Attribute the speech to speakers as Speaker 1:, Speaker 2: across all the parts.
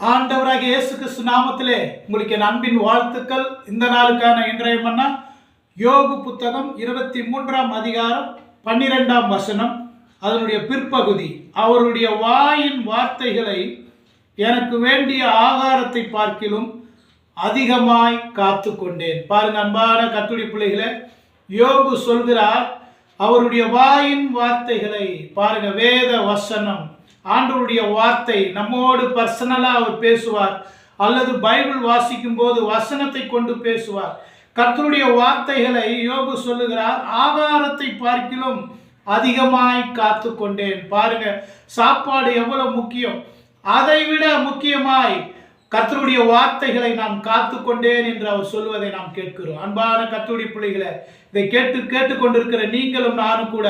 Speaker 1: ஆண்டவராகிய இயேசு கிறிஸ்து நாமத்திலே உங்களுக்கு என் அன்பின் வாழ்த்துக்கள். இந்த நாளுக்கான இன்றைய மன்னா யோபு புத்தகம் 23ஆம் அதிகாரம் 12ஆம் வசனம், அதனுடைய பிற்பகுதி. அவருடைய வாயின் வார்த்தைகளை எனக்கு வேண்டிய ஆகாரத்தை பார்க்கிலும் அதிகமாய் காத்து கொண்டேன். பாருங்க அன்பான கர்த்தருடைய பிள்ளைகளே, யோபு சொல்கிறார் அவருடைய வாயின் வார்த்தைகளை பாருங்க. வேத வசனம், ஆண்டவருடைய வார்த்தை நம்மோடு பர்சனலாக அவர் பேசுவார், அல்லது பைபிள் வாசிக்கும் போது வசனத்தை கொண்டு பேசுவார். கர்த்தருடைய வார்த்தைகளை யோபு சொல்லுகிறார் ஆகாரத்தை பார்க்கிலும் அதிகமாய் காத்து கொண்டேன். பாருங்க, சாப்பாடு எவ்வளவு முக்கியம், அதை விட முக்கியமாய் கர்த்தருடைய வார்த்தைகளை நான் காத்து கொண்டேன் என்று அவர் சொல்வதை நாம் கேட்கிறோம். அன்பான கர்த்தருடைய பிள்ளைகளை, இதை கேட்டுக்கொண்டிருக்கிற நீங்களும் நானும் கூட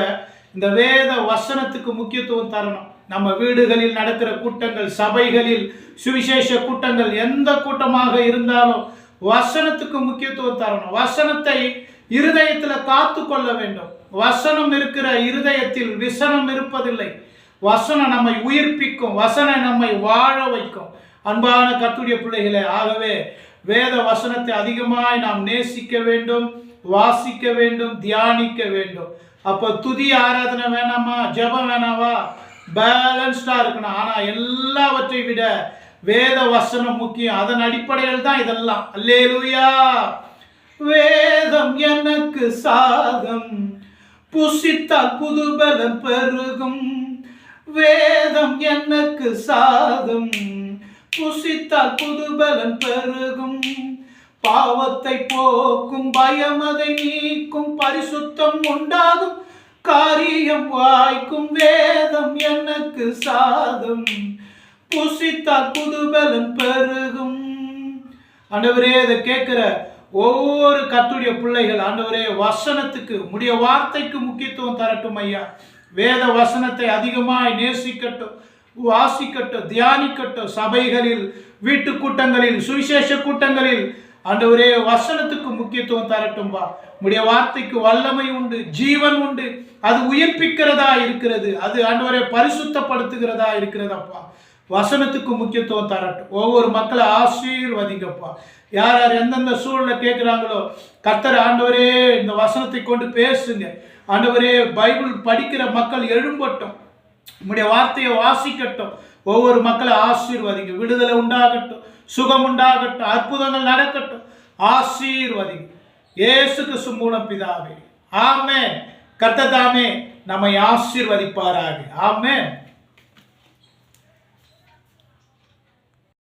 Speaker 1: இந்த வேத வசனத்துக்கு முக்கியத்துவம் தரணும். நம்ம வீடுகளில் நடக்கிற கூட்டங்கள், சபைகளில் சுவிசேஷ கூட்டங்கள், எந்த கூட்டமாக இருந்தாலும் வசனத்துக்கு முக்கியத்துவம் தரணும். வசனத்தை இருதயத்தில் காத்து கொள்ள வேண்டும். வசனம் இருக்கிற இருதயத்தில் விசனம் இருப்பதில்லை. வசனம் நம்மை உயிர்ப்பிக்கும், வசனம் நம்மை வாழ வைக்கும். அன்பான கர்த்தருடைய பிள்ளைகளே, ஆகவே வேத வசனத்தை அதிகமாய் நாம் நேசிக்க வேண்டும், வாசிக்க வேண்டும், தியானிக்க வேண்டும். அப்போ துதி ஆராதனை வேணாமா, ஜெபம் வேணாவா, பேலன்ஸ்டா இருக்கணும். ஆனா எல்லாவற்றை விட வேத வசனம் முக்கியம். அதன் அடிப்படையில் தான் இதெல்லாம். அல்லேலூயா. வேதம் எனக்கு சாதம், புசித்தால் புதுபலம் பெருகும். வேதம் எனக்கு சாதம், புசித்தால் புதுபலம் பெருகும். பாவத்தை போக்கும், பயம் அதை நீக்கும், பரிசுத்தம் உண்டாகும், காரியம் வாய்க்கும். வேதம் எனக்கு சாதம், புசித்தால் புதுபலன் பெருகும். ஆண்டவரே, இதை கேட்கிற ஒவ்வொரு கர்த்தருடைய பிள்ளைகள், ஆண்டவரே, வசனத்துக்கு, உம்முடைய வார்த்தைக்கு முக்கியத்துவம் தரட்டும் ஐயா. வேத வசனத்தை அதிகமாய் நேசிக்கட்டும், வாசிக்கட்டும், தியானிக்கட்டும். சபைகளில், வீட்டு கூட்டங்களில், சுவிசேஷ கூட்டங்களில் ஆண்டவரே வசனத்துக்கு முக்கியத்துவம் தரட்டும்பா. உம்முடைய வார்த்தைக்கு வல்லமை உண்டு, ஜீவன் உண்டு. அது உயிர்ப்பிக்கிறதா இருக்கிறது, அது ஆண்டவரே பரிசுத்தப்படுத்துகிறதா இருக்கிறதப்பா. வசனத்துக்கு முக்கியத்துவம் தரட்டும். ஒவ்வொரு மக்களை ஆசீர்வதிங்கப்பா. யார் யார் எந்தெந்த சூழலை கேட்குறாங்களோ கர்த்தர் ஆண்டவரே இந்த வசனத்தை கொண்டு பேசுங்க. ஆண்டவரே, பைபிள் படிக்கிற மக்கள் எழும்பட்டும், உம்முடைய வார்த்தையை வாசிக்கட்டும். ஒவ்வொரு மக்களை ஆசீர்வதிங்க. விடுதலை உண்டாகட்டும், சுகம் உண்டாகட்டும், அற்புதங்கள் நடக்கட்டும். ஆசீர்வதிங்க இயேசு கிறிஸ்து மூலம் பிதாவே. ஆமென். கர்த்தர் தாமே நம்மை ஆசீர்வதிப்பாராக. ஆமென்.